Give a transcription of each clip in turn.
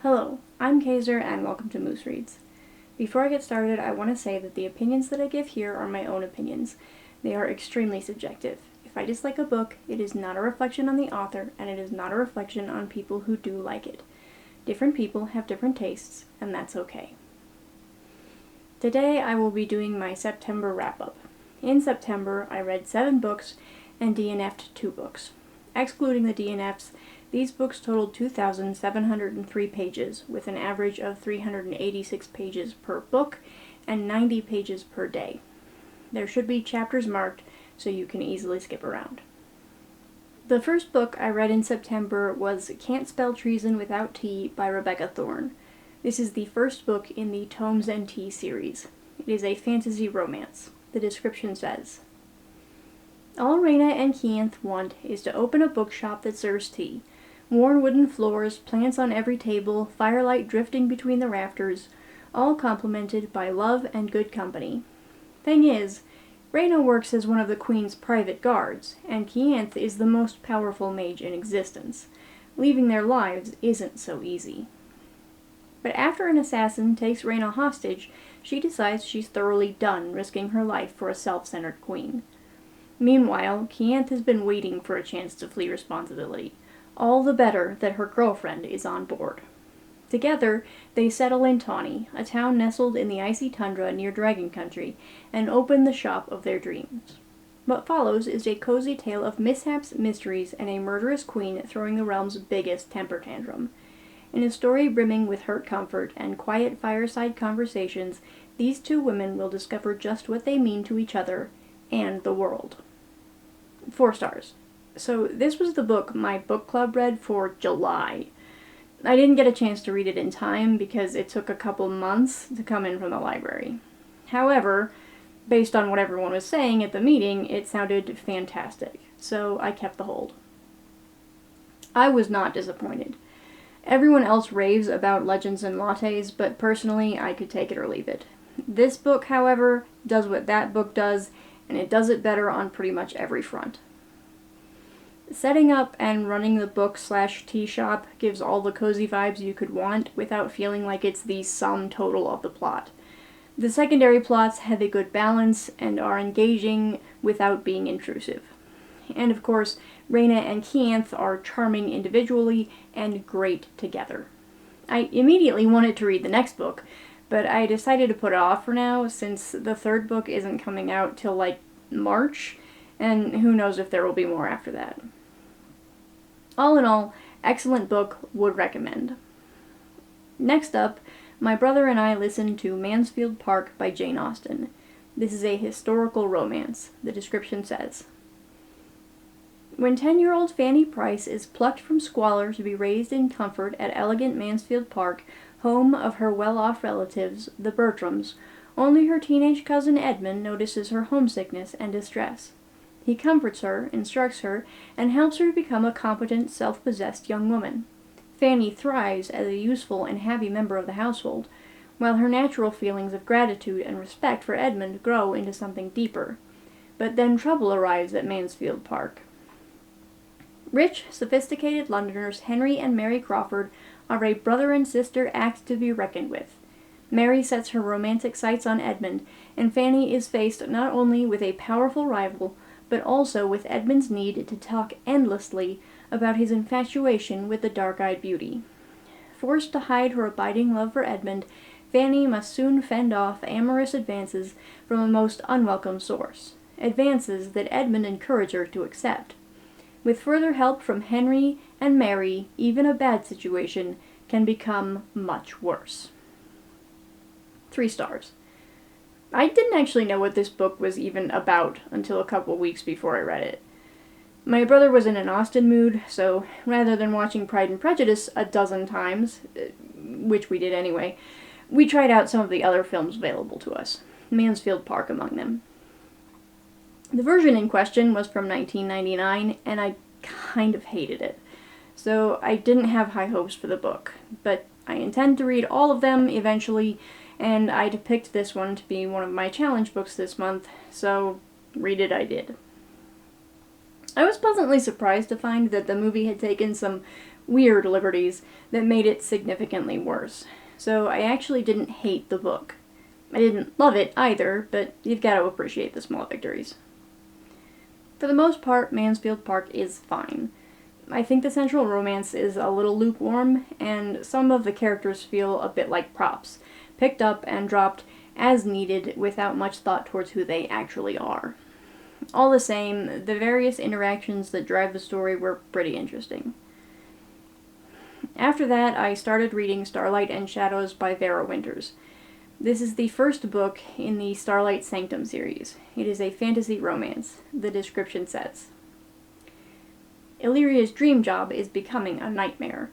Hello, I'm Kaiser and welcome to Moose Reads. Before I get started, I want to say that the opinions that I give here are my own opinions. They are extremely subjective. If I dislike a book, it is not a reflection on the author, and it is not a reflection on people who do like it. Different people have different tastes, and that's okay. Today I will be doing my September wrap-up. In September, I read 7 books and DNF'd 2 books. Excluding the DNFs, these books totaled 2,703 pages, with an average of 386 pages per book and 90 pages per day. There should be chapters marked so you can easily skip around. The first book I read in September was Can't Spell Treason Without T by Rebecca Thorne. This is the first book in the Tomes and Tea series. It is a fantasy romance. The description says, all Raina and Keanth want is to open a bookshop that serves tea. Worn wooden floors, plants on every table, firelight drifting between the rafters, all complemented by love and good company. Thing is, Raina works as one of the Queen's private guards, and Keanth is the most powerful mage in existence. Leaving their lives isn't so easy. But after an assassin takes Raina hostage, she decides she's thoroughly done risking her life for a self-centered queen. Meanwhile, Keanth has been waiting for a chance to flee responsibility. All the better that her girlfriend is on board. Together, they settle in Tawny, a town nestled in the icy tundra near Dragon Country, and open the shop of their dreams. What follows is a cozy tale of mishaps, mysteries, and a murderous queen throwing the realm's biggest temper tantrum. In a story brimming with hurt comfort and quiet fireside conversations, these two women will discover just what they mean to each other and the world. 4 stars. So this was the book my book club read for July. I didn't get a chance to read it in time because it took a couple months to come in from the library. However, based on what everyone was saying at the meeting, it sounded fantastic, so I kept the hold. I was not disappointed. Everyone else raves about Legends and Lattes, but personally, I could take it or leave it. This book, however, does what that book does, and it does it better on pretty much every front. Setting up and running the book/tea shop gives all the cozy vibes you could want without feeling like it's the sum total of the plot. The secondary plots have a good balance and are engaging without being intrusive. And of course, Raina and Keanth are charming individually and great together. I immediately wanted to read the next book, but I decided to put it off for now since the 3rd book isn't coming out till like March, and who knows if there will be more after that. All in all, excellent book, would recommend. Next up, my brother and I listened to Mansfield Park by Jane Austen. This is a historical romance. The description says, when 10-year-old Fanny Price is plucked from squalor to be raised in comfort at elegant Mansfield Park, home of her well-off relatives, the Bertrams, only her teenage cousin Edmund notices her homesickness and distress. He comforts her, instructs her, and helps her become a competent, self-possessed young woman. Fanny thrives as a useful and happy member of the household, while her natural feelings of gratitude and respect for Edmund grow into something deeper. But then trouble arrives at Mansfield Park. Rich, sophisticated Londoners Henry and Mary Crawford are a brother and sister act to be reckoned with. Mary sets her romantic sights on Edmund, and Fanny is faced not only with a powerful rival, but also with Edmund's need to talk endlessly about his infatuation with the dark-eyed beauty. Forced to hide her abiding love for Edmund, Fanny must soon fend off amorous advances from a most unwelcome source, advances that Edmund encourages her to accept. With further help from Henry and Mary, even a bad situation can become much worse. 3 stars. I didn't actually know what this book was even about until a couple weeks before I read it. My brother was in an Austen mood, so rather than watching Pride and Prejudice a dozen times, which we did anyway, we tried out some of the other films available to us, Mansfield Park among them. The version in question was from 1999, and I kind of hated it, so I didn't have high hopes for the book, but I intend to read all of them eventually, and I'd picked this one to be one of my challenge books this month, so read it I did. I was pleasantly surprised to find that the movie had taken some weird liberties that made it significantly worse. So I actually didn't hate the book. I didn't love it either, but you've got to appreciate the small victories. For the most part, Mansfield Park is fine. I think the central romance is a little lukewarm, and some of the characters feel a bit like props, picked up and dropped as needed without much thought towards who they actually are. All the same, the various interactions that drive the story were pretty interesting. After that, I started reading Starlight and Shadows by Vera Winters. This is the first book in the Starlight Sanctum series. It is a fantasy romance, the description says. Illyria's dream job is becoming a nightmare.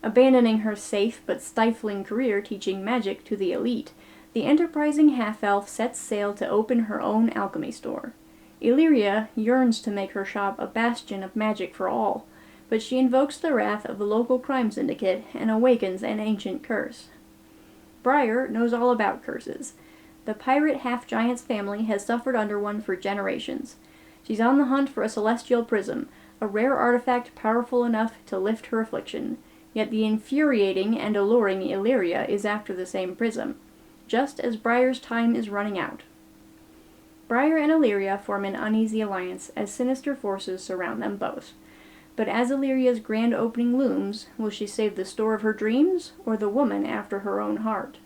Abandoning her safe but stifling career teaching magic to the elite, the enterprising half-elf sets sail to open her own alchemy store. Illyria yearns to make her shop a bastion of magic for all, but she invokes the wrath of the local crime syndicate and awakens an ancient curse. Briar knows all about curses. The pirate half-giant's family has suffered under one for generations. She's on the hunt for a celestial prism, a rare artifact powerful enough to lift her affliction. Yet the infuriating and alluring Illyria is after the same prism, just as Briar's time is running out. Briar and Illyria form an uneasy alliance as sinister forces surround them both. But as Illyria's grand opening looms, will she save the store of her dreams, or the woman after her own heart?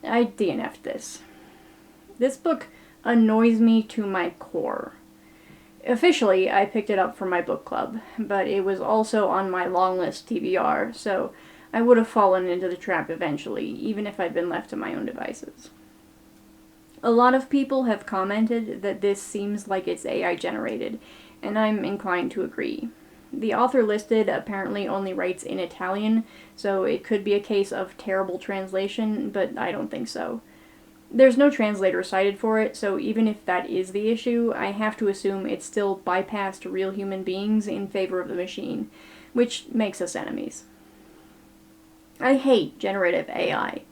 I DNF'd this. This book annoys me to my core. Officially, I picked it up for my book club, but it was also on my long list TBR, so I would have fallen into the trap eventually, even if I'd been left to my own devices. A lot of people have commented that this seems like it's AI generated, and I'm inclined to agree. The author listed apparently only writes in Italian, so it could be a case of terrible translation, but I don't think so. There's no translator cited for it, so even if that is the issue, I have to assume it still bypassed real human beings in favor of the machine, which makes us enemies. I hate generative AI.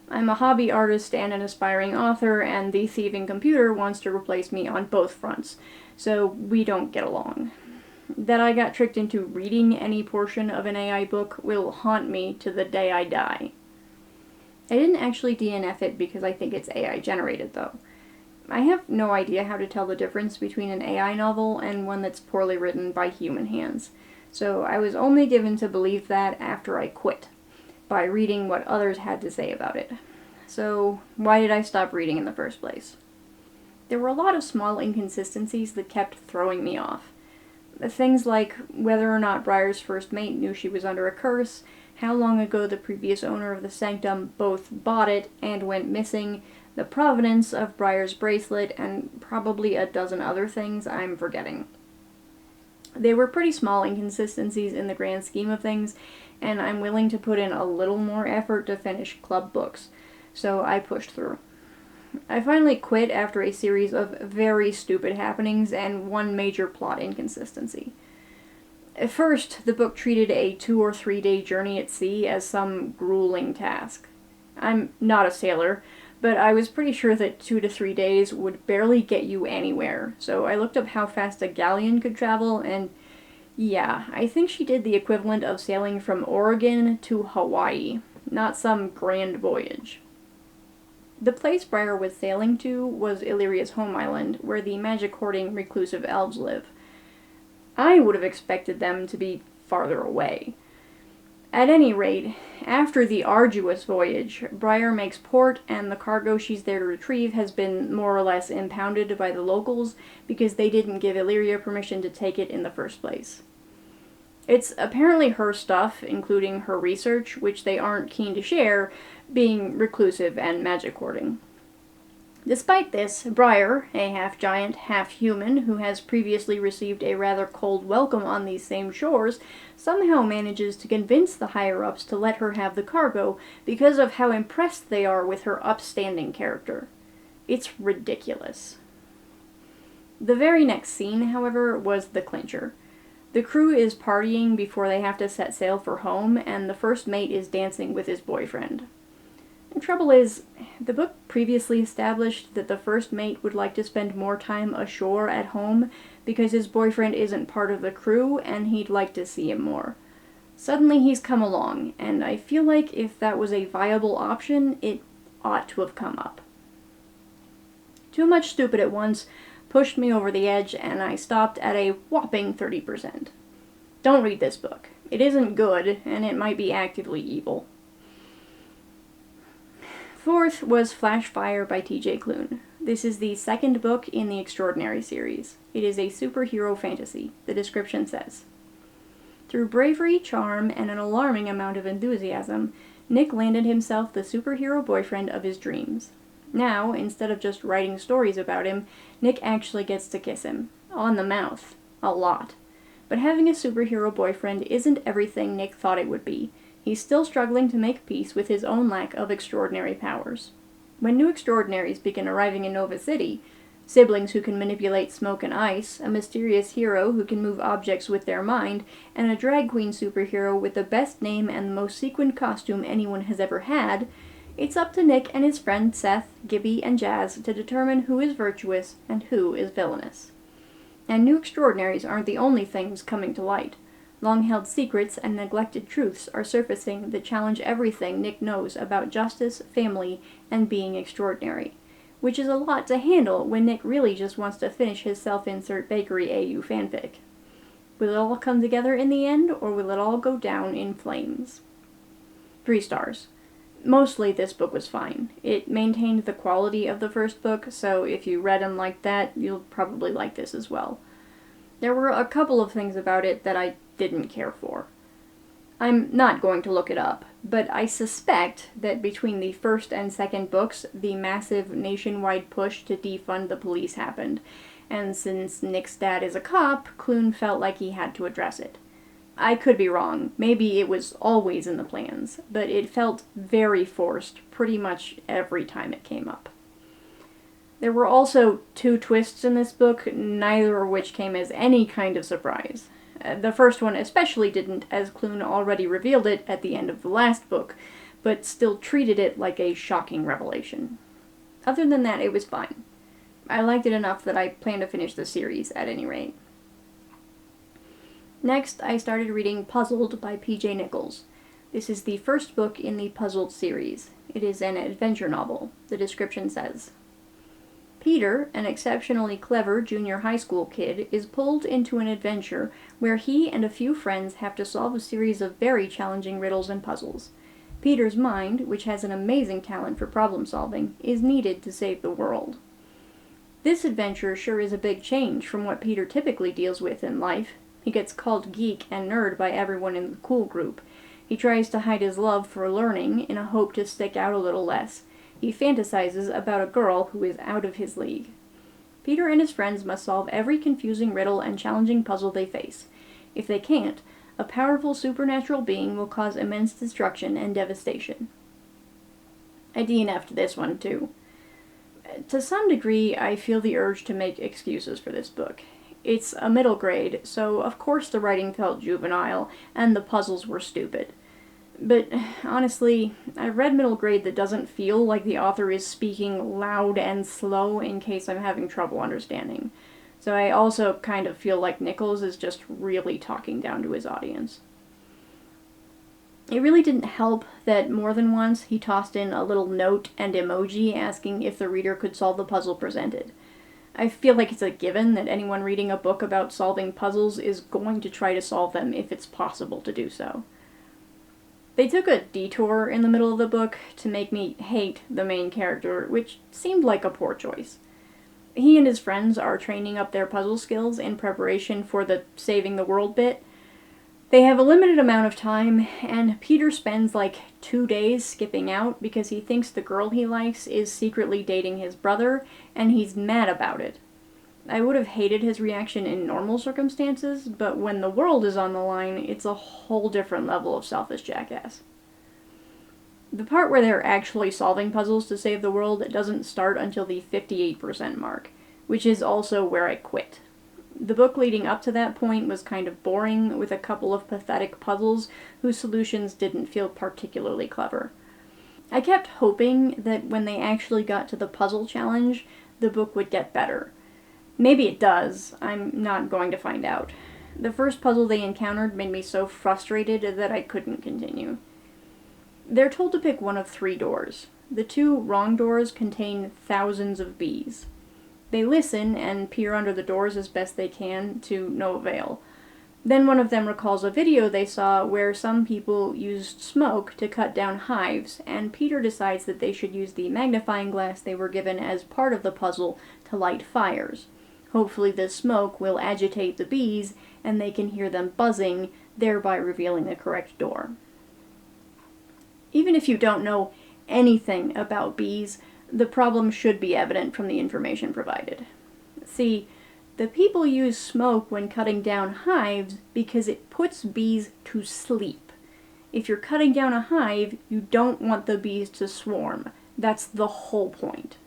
I'm a hobby artist and an aspiring author, and the thieving computer wants to replace me on both fronts, so we don't get along. That I got tricked into reading any portion of an AI book will haunt me to the day I die. I didn't actually DNF it because I think it's AI generated, though. I have no idea how to tell the difference between an AI novel and one that's poorly written by human hands, so I was only given to believe that after I quit, by reading what others had to say about it. So, why did I stop reading in the first place? There were a lot of small inconsistencies that kept throwing me off. Things like whether or not Briar's first mate knew she was under a curse, how long ago the previous owner of the sanctum both bought it and went missing, the provenance of Briar's bracelet, and probably a dozen other things I'm forgetting. They were pretty small inconsistencies in the grand scheme of things, and I'm willing to put in a little more effort to finish club books, so I pushed through. I finally quit after a series of very stupid happenings and one major plot inconsistency. At first, the book treated a 2 or 3 day journey at sea as some grueling task. I'm not a sailor, but I was pretty sure that 2 to 3 days would barely get you anywhere, so I looked up how fast a galleon could travel, and yeah, I think she did the equivalent of sailing from Oregon to Hawaii, not some grand voyage. The place Briar was sailing to was Illyria's home island, where the magic-hoarding reclusive elves live. I would have expected them to be farther away. At any rate, after the arduous voyage, Briar makes port, and the cargo she's there to retrieve has been more or less impounded by the locals because they didn't give Illyria permission to take it in the first place. It's apparently her stuff, including her research, which they aren't keen to share, being reclusive and magic hoarding. Despite this, Briar, a half-giant, half-human who has previously received a rather cold welcome on these same shores, somehow manages to convince the higher-ups to let her have the cargo because of how impressed they are with her upstanding character. It's ridiculous. The very next scene, however, was the clincher. The crew is partying before they have to set sail for home, and the first mate is dancing with his boyfriend. The trouble is, the book previously established that the first mate would like to spend more time ashore at home because his boyfriend isn't part of the crew and he'd like to see him more. Suddenly he's come along, and I feel like if that was a viable option, it ought to have come up. Too much stupid at once pushed me over the edge, and I stopped at a whopping 30%. Don't read this book. It isn't good, and it might be actively evil. Fourth was Flashfire by T.J. Klune. This is the second book in the Extraordinary series. It is a superhero fantasy, the description says. Through bravery, charm, and an alarming amount of enthusiasm, Nick landed himself the superhero boyfriend of his dreams. Now, instead of just writing stories about him, Nick actually gets to kiss him. On the mouth. A lot. But having a superhero boyfriend isn't everything Nick thought it would be. He's still struggling to make peace with his own lack of extraordinary powers. When new extraordinaries begin arriving in Nova City, siblings who can manipulate smoke and ice, a mysterious hero who can move objects with their mind, and a drag queen superhero with the best name and the most sequined costume anyone has ever had, it's up to Nick and his friend Seth, Gibby, and Jazz to determine who is virtuous and who is villainous. And new extraordinaries aren't the only things coming to light. Long-held secrets and neglected truths are surfacing that challenge everything Nick knows about justice, family, and being extraordinary, which is a lot to handle when Nick really just wants to finish his self-insert Bakery AU fanfic. Will it all come together in the end, or will it all go down in flames? 3 stars. Mostly this book was fine. It maintained the quality of the first book, so if you read and liked that, you'll probably like this as well. There were a couple of things about it that I didn't care for. I'm not going to look it up, but I suspect that between the first and second books, the massive nationwide push to defund the police happened, and since Nick's dad is a cop, Klune felt like he had to address it. I could be wrong. Maybe it was always in the plans, but it felt very forced pretty much every time it came up. There were also 2 twists in this book, neither of which came as any kind of surprise. The first one especially didn't, as Klune already revealed it at the end of the last book, but still treated it like a shocking revelation. Other than that, it was fine. I liked it enough that I plan to finish the series at any rate. Next, I started reading Puzzled by P.J. Nichols. This is the first book in the Puzzled series. It is an adventure novel, the description says. Peter, an exceptionally clever junior high school kid, is pulled into an adventure where he and a few friends have to solve a series of very challenging riddles and puzzles. Peter's mind, which has an amazing talent for problem solving, is needed to save the world. This adventure sure is a big change from what Peter typically deals with in life. He gets called geek and nerd by everyone in the cool group. He tries to hide his love for learning in a hope to stick out a little less. He fantasizes about a girl who is out of his league. Peter and his friends must solve every confusing riddle and challenging puzzle they face. If they can't, a powerful supernatural being will cause immense destruction and devastation. I DNF'd this one too. To some degree, I feel the urge to make excuses for this book. It's a middle grade, so of course the writing felt juvenile, and the puzzles were stupid. But honestly, I've read middle grade that doesn't feel like the author is speaking loud and slow in case I'm having trouble understanding. So I also kind of feel like Nichols is just really talking down to his audience. It really didn't help that more than once he tossed in a little note and emoji asking if the reader could solve the puzzle presented. I feel like it's a given that anyone reading a book about solving puzzles is going to try to solve them if it's possible to do so. They took a detour in the middle of the book to make me hate the main character, which seemed like a poor choice. He and his friends are training up their puzzle skills in preparation for the saving the world bit. They have a limited amount of time, and Peter spends like 2 days skipping out because he thinks the girl he likes is secretly dating his brother, and he's mad about it. I would have hated his reaction in normal circumstances, but when the world is on the line, it's a whole different level of selfish jackass. The part where they're actually solving puzzles to save the world doesn't start until the 58% mark, which is also where I quit. The book leading up to that point was kind of boring, with a couple of pathetic puzzles whose solutions didn't feel particularly clever. I kept hoping that when they actually got to the puzzle challenge, the book would get better. Maybe it does. I'm not going to find out. The first puzzle they encountered made me so frustrated that I couldn't continue. They're told to pick one of 3 doors. The 2 wrong doors contain thousands of bees. They listen and peer under the doors as best they can, to no avail. Then one of them recalls a video they saw where some people used smoke to cut down hives, and Peter decides that they should use the magnifying glass they were given as part of the puzzle to light fires. Hopefully the smoke will agitate the bees, and they can hear them buzzing, thereby revealing the correct door. Even if you don't know anything about bees, the problem should be evident from the information provided. See, the people use smoke when cutting down hives because it puts bees to sleep. If you're cutting down a hive, you don't want the bees to swarm. That's the whole point.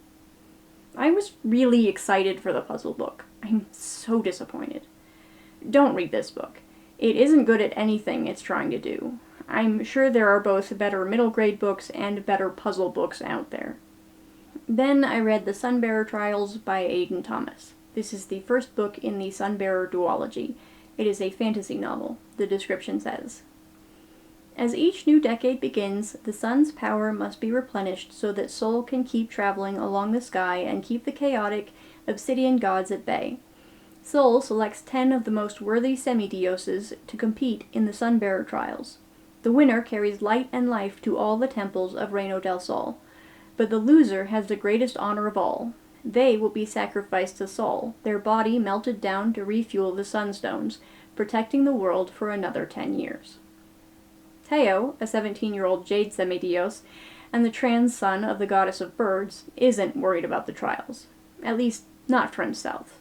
I was really excited for the puzzle book. I'm so disappointed. Don't read this book. It isn't good at anything it's trying to do. I'm sure there are both better middle grade books and better puzzle books out there. Then I read The Sunbearer Trials by Aidan Thomas. This is the first book in the Sunbearer duology. It is a fantasy novel, the description says. As each new decade begins, the sun's power must be replenished so that Sol can keep traveling along the sky and keep the chaotic obsidian gods at bay. Sol selects 10 of the most worthy semidioses to compete in the Sunbearer Trials. The winner carries light and life to all the temples of Reino del Sol, but the loser has the greatest honor of all. They will be sacrificed to Sol, their body melted down to refuel the sunstones, protecting the world for another 10 years. Teo, a 17-year-old jade semidios, and the trans son of the goddess of birds, isn't worried about the trials. At least, not for himself.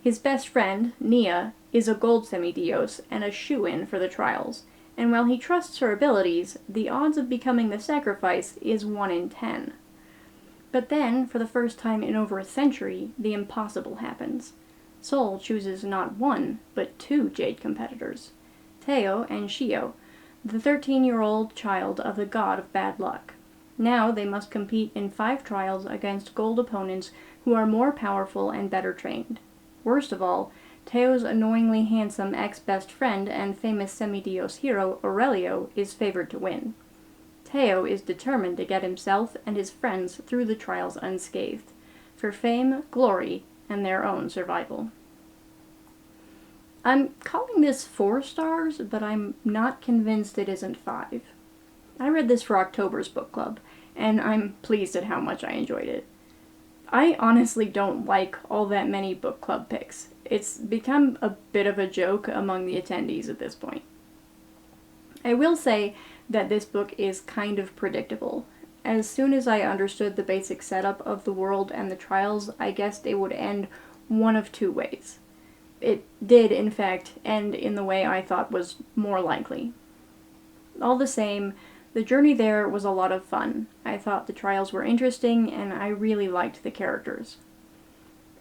His best friend, Nia, is a gold semidios and a shoo-in for the trials, and while he trusts her abilities, the odds of becoming the sacrifice is 1 in 10. But then, for the first time in over a century, the impossible happens. Sol chooses not 1, but 2 jade competitors, Teo and Shio, the 13-year-old child of the god of bad luck. Now they must compete in 5 trials against gold opponents who are more powerful and better trained. Worst of all, Teo's annoyingly handsome ex-best friend and famous semidios hero, Aurelio, is favored to win. Teo is determined to get himself and his friends through the trials unscathed, for fame, glory, and their own survival. I'm calling this 4 stars, but I'm not convinced it isn't 5. I read this for October's book club, and I'm pleased at how much I enjoyed it. I honestly don't like all that many book club picks. It's become a bit of a joke among the attendees at this point. I will say that this book is kind of predictable. As soon as I understood the basic setup of the world and the trials, I guessed it would end one of 2 ways. It did, in fact, end in the way I thought was more likely. All the same, the journey there was a lot of fun. I thought the trials were interesting, and I really liked the characters.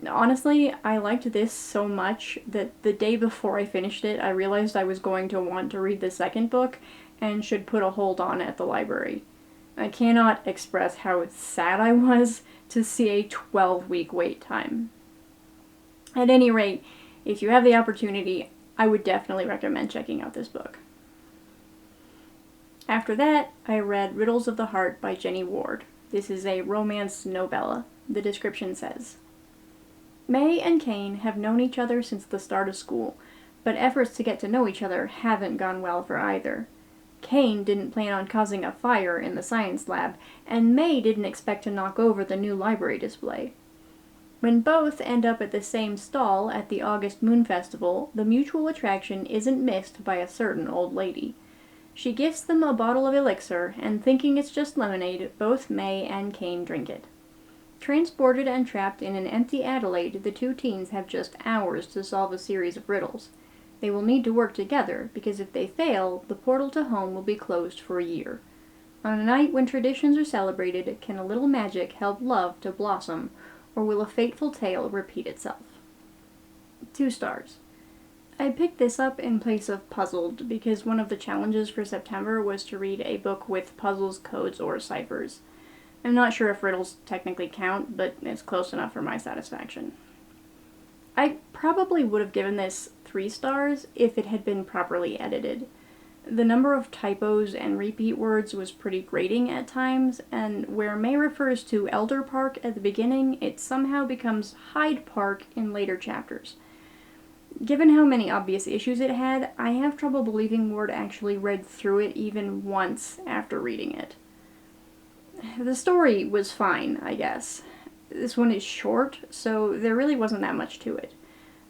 Honestly, I liked this so much that the day before I finished it, I realized I was going to want to read the second book and should put a hold on it at the library. I cannot express how sad I was to see a 12-week wait time. At any rate, if you have the opportunity, I would definitely recommend checking out this book. After that, I read Riddles of the Heart by Jenny Ward. This is a romance novella. The description says, May and Kane have known each other since the start of school, but efforts to get to know each other haven't gone well for either. Kane didn't plan on causing a fire in the science lab, and May didn't expect to knock over the new library display. When both end up at the same stall at the August Moon Festival, the mutual attraction isn't missed by a certain old lady. She gifts them a bottle of elixir, and thinking it's just lemonade, both May and Kane drink it. Transported and trapped in an empty Adelaide, the 2 teens have just hours to solve a series of riddles. They will need to work together, because if they fail, the portal to home will be closed for a year. On a night when traditions are celebrated, can a little magic help love to blossom, or will a fateful tale repeat itself? 2 stars. I picked this up in place of Puzzled because one of the challenges for September was to read a book with puzzles, codes, or ciphers. I'm not sure if riddles technically count, but it's close enough for my satisfaction. I probably would have given this 3 stars if it had been properly edited. The number of typos and repeat words was pretty grating at times, and where May refers to Elder Park at the beginning, it somehow becomes Hyde Park in later chapters. Given how many obvious issues it had, I have trouble believing Ward actually read through it even once after reading it. The story was fine, I guess. This one is short, so there really wasn't that much to it.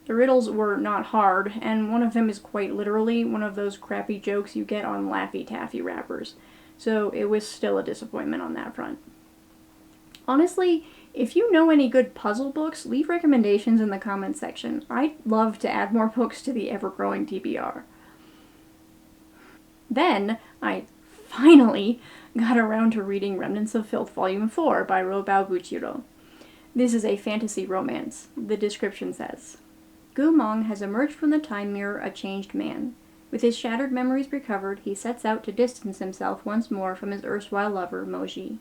The riddles were not hard, and one of them is quite literally one of those crappy jokes you get on Laffy Taffy wrappers, so it was still a disappointment on that front. Honestly, if you know any good puzzle books, leave recommendations in the comments section. I'd love to add more books to the ever-growing TBR. Then, I finally got around to reading Remnants of Filth Volume 4 by Wrapup. This is a fantasy romance. The description says, Gu Mong has emerged from the time mirror a changed man. With his shattered memories recovered, he sets out to distance himself once more from his erstwhile lover, Moji.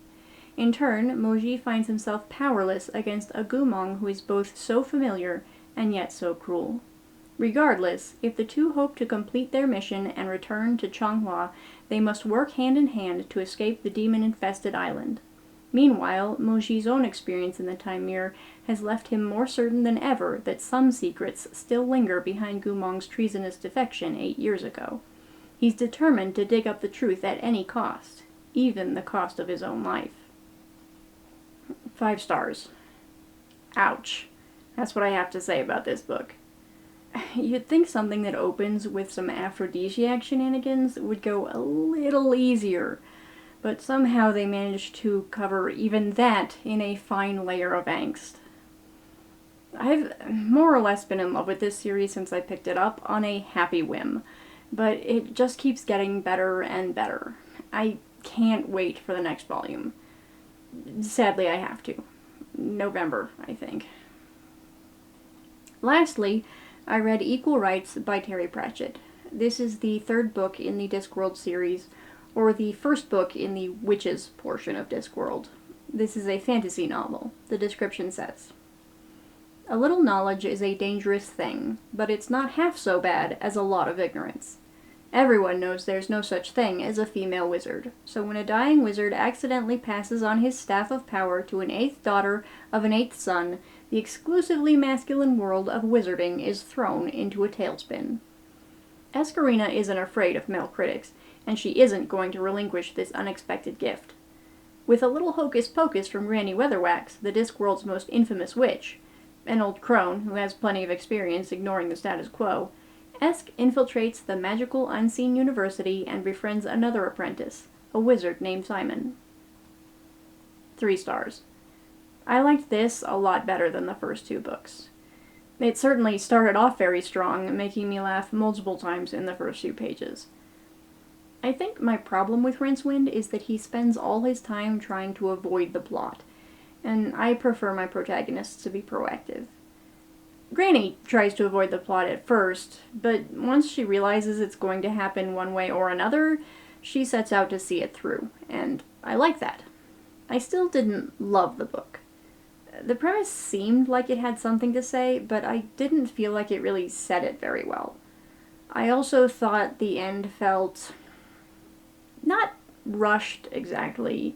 In turn, Moji finds himself powerless against a Gu Mong who is both so familiar and yet so cruel. Regardless, if the two hope to complete their mission and return to Changhua, they must work hand in hand to escape the demon-infested island. Meanwhile, Moji's own experience in the Time Mirror has left him more certain than ever that some secrets still linger behind Gu Mong's treasonous defection 8 years ago. He's determined to dig up the truth at any cost, even the cost of his own life. 5 stars. Ouch. That's what I have to say about this book. You'd think something that opens with some aphrodisiac shenanigans would go a little easier, but somehow they managed to cover even that in a fine layer of angst. I've more or less been in love with this series since I picked it up on a happy whim, but it just keeps getting better and better. I can't wait for the next volume. Sadly, I have to. November, I think. Lastly, I read Equal Rites by Terry Pratchett. This is the 3rd book in the Discworld series, or the 1st book in the Witches portion of Discworld. This is a fantasy novel. The description says, A little knowledge is a dangerous thing, but it's not half so bad as a lot of ignorance. Everyone knows there's no such thing as a female wizard, so when a dying wizard accidentally passes on his staff of power to an 8th daughter of an 8th son, the exclusively masculine world of wizarding is thrown into a tailspin. Escarina isn't afraid of male critics, and she isn't going to relinquish this unexpected gift. With a little hocus-pocus from Granny Weatherwax, the Discworld's most infamous witch, an old crone who has plenty of experience ignoring the status quo, Esk infiltrates the magical unseen university and befriends another apprentice, a wizard named Simon. 3 stars. I liked this a lot better than the first 2 books. It certainly started off very strong, making me laugh multiple times in the first few pages. I think my problem with Rincewind is that he spends all his time trying to avoid the plot, and I prefer my protagonists to be proactive. Granny tries to avoid the plot at first, but once she realizes it's going to happen one way or another, she sets out to see it through, and I like that. I still didn't love the book. The premise seemed like it had something to say, but I didn't feel like it really said it very well. I also thought the end felt not rushed exactly.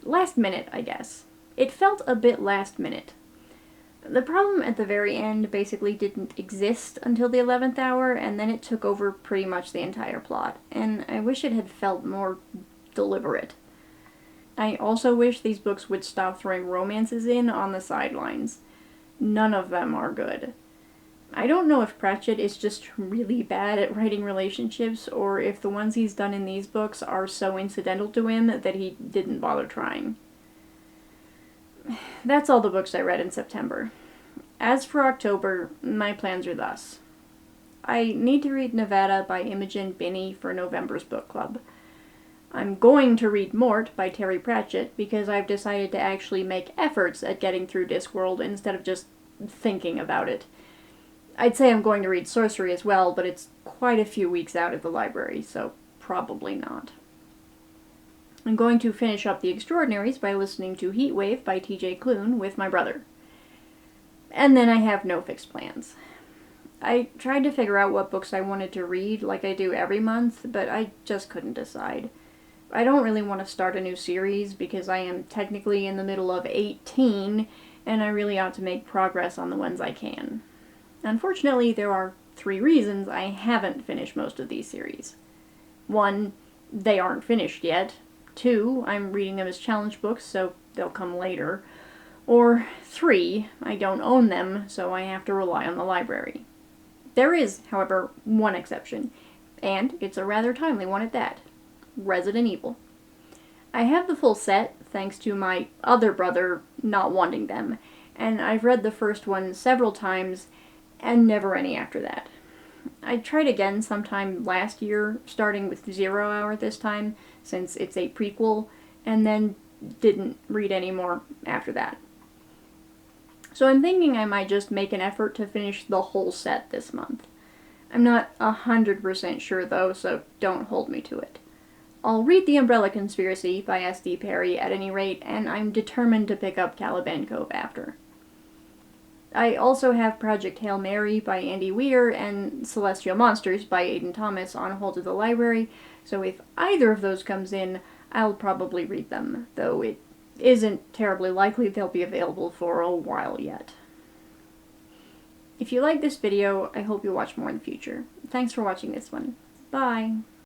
Last minute, I guess. It felt a bit last minute. The problem at the very end basically didn't exist until the 11th hour, and then it took over pretty much the entire plot, and I wish it had felt more deliberate. I also wish these books would stop throwing romances in on the sidelines. None of them are good. I don't know if Pratchett is just really bad at writing relationships, or if the ones he's done in these books are so incidental to him that he didn't bother trying. That's all the books I read in September. As for October, my plans are thus. I need to read Nevada by Imogen Binney for November's book club. I'm going to read Mort by Terry Pratchett because I've decided to actually make efforts at getting through Discworld instead of just thinking about it. I'd say I'm going to read Sorcery as well, but it's quite a few weeks out at the library, so probably not. I'm going to finish up The Extraordinaries by listening to Heatwave by T.J. Klune with my brother. And then I have no fixed plans. I tried to figure out what books I wanted to read like I do every month, but I just couldn't decide. I don't really want to start a new series because I am technically in the middle of 18 and I really ought to make progress on the ones I can. Unfortunately, there are 3 reasons I haven't finished most of these series. 1, they aren't finished yet. 2, I'm reading them as challenge books, so they'll come later. Or 3, I don't own them, so I have to rely on the library. There is, however, one exception, and it's a rather timely one at that. Resident Evil. I have the full set, thanks to my other brother not wanting them, and I've read the first one several times, and never any after that. I tried again sometime last year, starting with 0 Hour this time, since it's a prequel, and then didn't read any more after that. So I'm thinking I might just make an effort to finish the whole set this month. I'm not 100% sure though, so don't hold me to it. I'll read The Umbrella Conspiracy by S.D. Perry at any rate, and I'm determined to pick up Caliban Cove after. I also have Project Hail Mary by Andy Weir and Celestial Monsters by Aidan Thomas on hold at the library, so if either of those comes in, I'll probably read them, though it isn't terribly likely they'll be available for a while yet. If you like this video, I hope you'll watch more in the future. Thanks for watching this one. Bye!